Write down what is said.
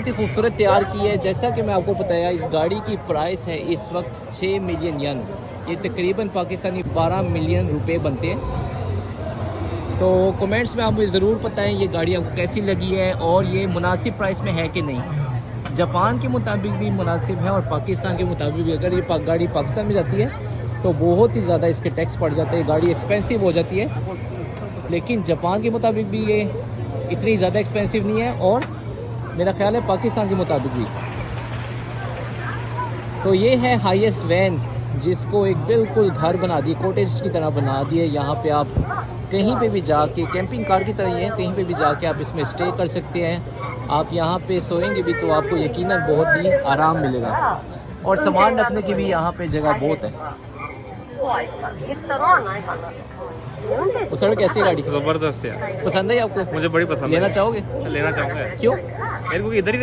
बहुत ही खूबसूरत तैयार की है। जैसा कि मैं आपको बताया, इस गाड़ी की प्राइस है इस वक्त 6 मिलियन यन, ये तकरीबन पाकिस्तानी 12 मिलियन रुपए बनते हैं। तो कमेंट्स में आप मुझे ज़रूर बताएं ये गाड़ी आपको कैसी लगी है और ये मुनासिब प्राइस में है कि नहीं। जापान के मुताबिक भी मुनासिब है और पाकिस्तान के मुताबिक भी। अगर ये गाड़ी पाकिस्तान में जाती है तो बहुत ही ज़्यादा इसके टैक्स पड़ जाते हैं, गाड़ी एक्सपेंसिव हो जाती है। लेकिन जापान के मुताबिक भी ये इतनी ज़्यादा एक्सपेंसिव नहीं है और मेरा ख्याल है पाकिस्तान के मुताबिक भी। तो ये है हाईएस्ट वैन, जिसको एक बिल्कुल घर बना दिए, कॉटेज की तरह बना दिए। यहाँ पे आप कहीं पे भी जाके, कैंपिंग कार की तरह ही है, कहीं पे भी जाके आप इसमें स्टे कर सकते हैं। आप यहाँ पे सोएंगे भी तो आपको यकीनन बहुत ही आराम मिलेगा और सामान रखने की भी यहाँ पे जगह बहुत है। वो सर कैसी गाड़ी? जबरदस्त है, पसंद है आपको? मुझे बड़ी पसंद लेना है। चाहोगे? लेना चाहूँगा। क्यों? मेरे को इधर ही